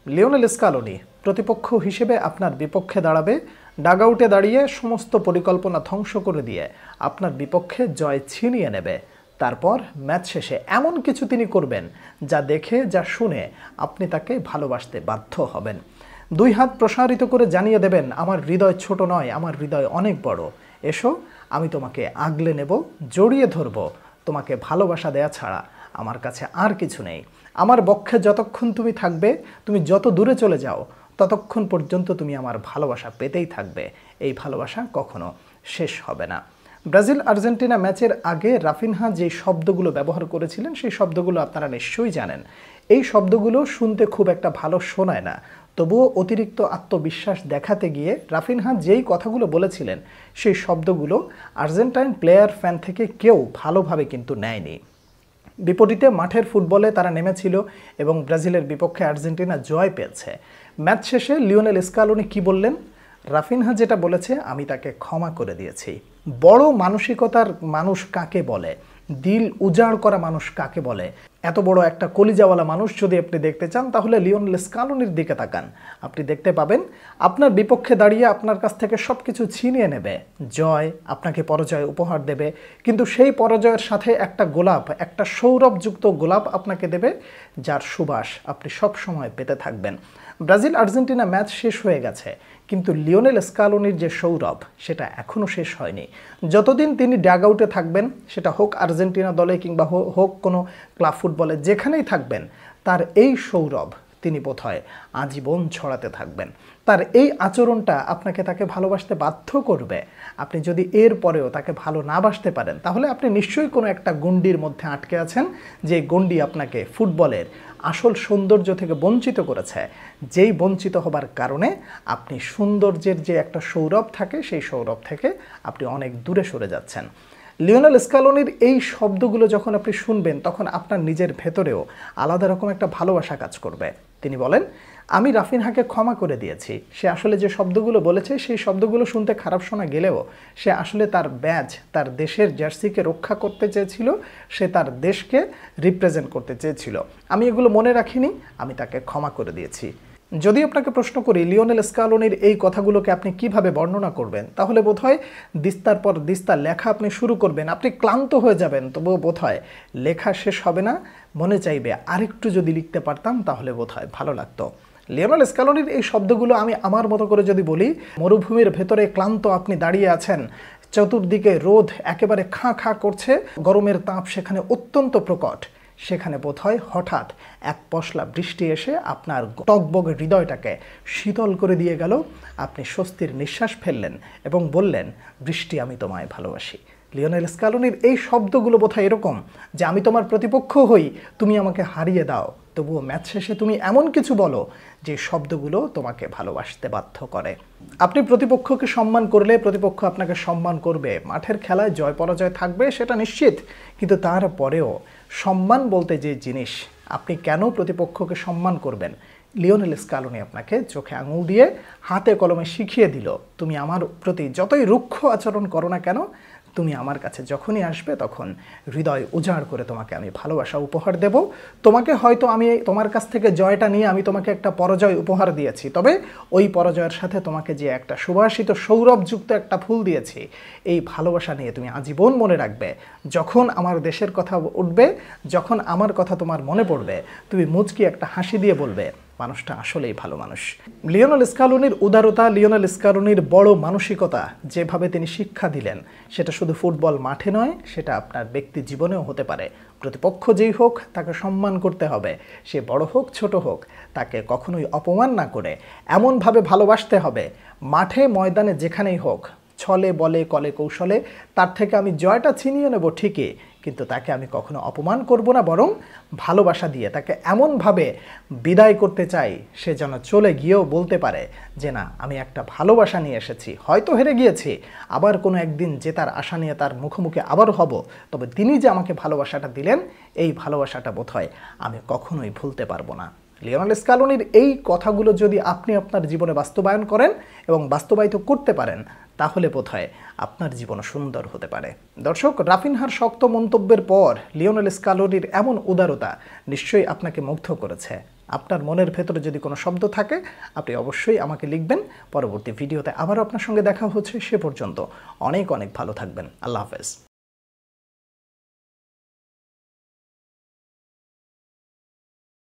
Lionel Scaloni প্রতিপক্ষ হিসেবে আপনার বিপক্ষে দাঁড়াবে, ডাগআউটে দাঁড়িয়ে সমস্ত পরিকল্পনা ধ্বংস করে দিয়ে আপনার বিপক্ষে জয় ছিনিয়ে নেবে। তারপর ম্যাচ শেষে এমন কিছু তিনি করবেন যা দেখে, যা শুনে আপনি তাকে ভালোবাসতে বাধ্য হবেন। দুই হাত প্রসারিত করে জানিয়ে দেবেন, আমার হৃদয় ছোট নয়, আমার হৃদয় অনেক বড়। এসো, আমি তোমাকে আগলে নেব, জড়িয়ে ধরব। তোমাকে ভালোবাসা দেয়া ছাড়া আমার কাছে আর কিছু নেই। আমার বক্ষে যতক্ষণ তুমি থাকবে, তুমি যত দূরে চলে যাও, ততক্ষণ পর্যন্ত তুমি আমার ভালোবাসা পেতেই থাকবে। এই ভালোবাসা কখনো শেষ হবে না। ব্রাজিল আর্জেন্টিনা ম্যাচের আগে রাফিনহা যে শব্দগুলো ব্যবহার করেছিলেন, সেই শব্দগুলো আপনারা নিশ্চয়ই জানেন। এই শব্দগুলো শুনতে খুব একটা ভালো শোনায় না, তবুও অতিরিক্ত আত্মবিশ্বাস দেখাতে গিয়ে রাফিনহা যেই কথাগুলো বলেছিলেন, সেই শব্দগুলো আর্জেন্টাইন প্লেয়ার ফ্যান থেকে কেউ ভালোভাবে কিন্তু নেয়নি। বিপরীতে মাঠের ফুটবলে তারা নেমেছিল এবং ব্রাজিলের বিপক্ষে আর্জেন্টিনা জয় পেয়েছে। ম্যাচ শেষে লিওনেল স্কালোনি কি বললেন? রাফিনহা যেটা বলেছে, আমি তাকে ক্ষমা করে দিয়েছি। বড় মানসিকতার মানুষ কাকে বলে? দিল উজাড় করা মানুষ কাকে বলে? এত বড় একটা কলিজাওয়ালা মানুষ যদি আপনি দেখতে চান, তাহলে লিওনেল স্কালোনির দিকে তাকান। আপনি দেখতে পাবেন আপনার বিপক্ষে দাঁড়িয়ে আপনার কাছ থেকে সব কিছু ছিনিয়ে নেবে, জয়, আপনাকে পরাজয় উপহার দেবে, কিন্তু সেই পরাজয়ের সাথে একটা গোলাপ, একটা সৌরভযুক্ত গোলাপ আপনাকে দেবে, যার সুবাস আপনি সব সময় পেতে থাকবেন। ব্রাজিল আর্জেন্টিনা ম্যাচ শেষ হয়ে গেছে, কিন্তু লিওনেল স্কালোনির যে সৌরভ, সেটা এখনও শেষ হয়নি। যতদিন তিনি ড্যাগআউটে থাকবেন, সেটা হোক আর্জেন্টিনা দলে কিংবা হোক কোনো ক্লাব ফুটবলে, যেখানেই থাকবেন, তার এই সৌরভ তিনি বোধহয় আজীবন ছড়াতে থাকবেন। তার এই আচরণটা আপনাকে তাকে ভালোবাসতে বাধ্য করবে। আপনি যদি এর পরেও তাকে ভালো না বাসতে পারেন, তাহলে আপনি নিশ্চয়ই কোনো একটা গণ্ডির মধ্যে আটকে আছেন, যে গণ্ডি আপনাকে ফুটবলের আসল সৌন্দর্য থেকে বঞ্চিত করেছে, যেই বঞ্চিত হবার কারণে আপনি সৌন্দর্যের যে একটা সৌরভ থাকে, সেই সৌরভ থেকে আপনি অনেক দূরে সরে যাচ্ছেন। লিওনেল স্কালোনির এই শব্দগুলো যখন আপনি শুনবেন, তখন আপনার নিজের ভেতরেও আলাদা রকম একটা ভালোবাসা কাজ করবে। তিনি বলেন, আমি রাফিনহাকে ক্ষমা করে দিয়েছি। সে আসলে যে শব্দগুলো বলেছে, সেই শব্দগুলো শুনতে খারাপ শোনা গেলেও সে আসলে তার ব্যাজ, তার দেশের জার্সিকে রক্ষা করতে চেয়েছিল, সে তার দেশকে রিপ্রেজেন্ট করতে চেয়েছিল। আমি এগুলো মনে রাখিনি, আমি তাকে ক্ষমা করে দিয়েছি। যদি আপনাকে প্রশ্ন করি লিওনেল স্কালোনির এই কথাগুলোকে আপনি কিভাবে বর্ণনা করবেন, তাহলে বোধহয় দিস্তার পর দিস্তা লেখা আপনি শুরু করবেন, আপনি ক্লান্ত হয়ে যাবেন, তবুও বোধহয় লেখা শেষ হবে না। মনে চাইবে আরেকটু যদি লিখতে পারতাম, তাহলে বোধহয় ভালো লাগতো। লিওনেল স্কালোনির এই শব্দগুলো আমি আমার মতো করে যদি বলি, মরুভূমির ভেতরে ক্লান্ত আপনি দাঁড়িয়ে আছেন, চতুর্দিকে রোদ একেবারে খাঁ খাঁ করছে, গরমের তাপ সেখানে অত্যন্ত প্রকট। সেখানে বোধহয় হঠাৎ এক পশলা বৃষ্টি এসে আপনার টকবগে হৃদয়টাকে শীতল করে দিয়ে গেল। আপনি স্বস্তির নিঃশ্বাস ফেললেন এবং বললেন, বৃষ্টি, আমি তোমায় ভালোবাসি। লিওনেল স্কালোনির এই শব্দগুলো বোধহয় এরকম যে, আমি তোমার প্রতিপক্ষ হই, তুমি আমাকে হারিয়ে দাও, তবুও ম্যাচ শেষে তুমি এমন কিছু বলো যে শব্দগুলো তোমাকে ভালোবাসতে বাধ্য করে। আপনি প্রতিপক্ষকে সম্মান করলে প্রতিপক্ষ আপনাকে সম্মান করবে। মাঠের খেলায় জয় পরাজয় থাকবে, সেটা নিশ্চিত, কিন্তু তারপরেও সম্মান বলতে যে জিনিস, আপনি কেন প্রতিপক্ষকে সম্মান করবেন? লিওনেল স্কালোনি আপনাকে চোখে আঙুল দিয়ে হাতে কলমে শিখিয়ে দিল, তুমি আমার প্রতি যতই রুক্ষ আচরণ করো না কেন, তুমি আমার কাছে যখনই আসবে, তখন হৃদয় উজাড় করে তোমাকে আমি ভালোবাসা উপহার দেব। তোমাকে হয়তো আমি তোমার কাছ থেকে জয়টা নিয়ে আমি তোমাকে একটা পরাজয় উপহার দিয়েছি, তবে ওই পরাজয়ের সাথে তোমাকে যে একটা সুবাসিত সৌরভযুক্ত একটা ফুল দিয়েছি, এই ভালোবাসা নিয়ে তুমি আজীবন মনে রাখবে। যখন আমার দেশের কথা উঠবে, যখন আমার কথা তোমার মনে পড়বে, তুমি মুচকি একটা হাসি দিয়ে বলবে, মানুষটা আসলেই ভালো মানুষ। লিওনেল স্কালোনির উদারতা, লিওনেল স্কালোনির বড় মানসিকতা, যেভাবে তিনি শিক্ষা দিলেন, সেটা শুধু ফুটবল মাঠে নয়, সেটা আপনার ব্যক্তি জীবনেও হতে পারে। প্রতিপক্ষ যেই হোক, তাকে সম্মান করতে হবে। সে বড় হোক ছোট হোক, তাকে কখনোই অপমান না করে এমনভাবে ভালোবাসতে হবে, মাঠে ময়দানে যেখানেই হোক, ছলে বলে কলে কৌশলে তার থেকে আমি জয়টা ছিনিয়ে নেব ঠিকই, কিন্তু তাকে আমি কখনো অপমান করব না, বরং ভালোবাসা দিয়ে তাকে এমনভাবে বিদায় করতে চাই, সে যেন চলে গিয়েও বলতে পারে যে না, আমি একটা ভালোবাসা নিয়ে এসেছি। হয়তো হেরে গিয়েছি, আবার কোনো একদিন জেতার আশা নিয়ে তার মুখোমুখি আবার হব, তবে তিনি যে আমাকে ভালোবাসাটা দিলেন, এই ভালোবাসাটা বোধহয় আমি কখনোই ভুলতে পারবো না। লিওনেল স্কালোনির এই কথাগুলো যদি আপনি আপনার জীবনে বাস্তবায়ন করেন এবং বাস্তবায়িত করতে পারেন, তাহলে বোধহয় আপনার জীবন সুন্দর হতে পারে। দর্শক, রাফিনহার শক্ত মন্তব্যের পর লিওনেল স্কালোনির এমন উদারতা নিশ্চয়ই আপনাকে মুগ্ধ করেছে। আপনার মনের ভেতরে যদি কোনো শব্দ থাকে আপনি অবশ্যই আমাকে লিখবেন। পরবর্তী ভিডিওতে আবারও আপনার সঙ্গে দেখা হচ্ছে। সে পর্যন্ত অনেক অনেক ভালো থাকবেন। আল্লাহ হাফেজ।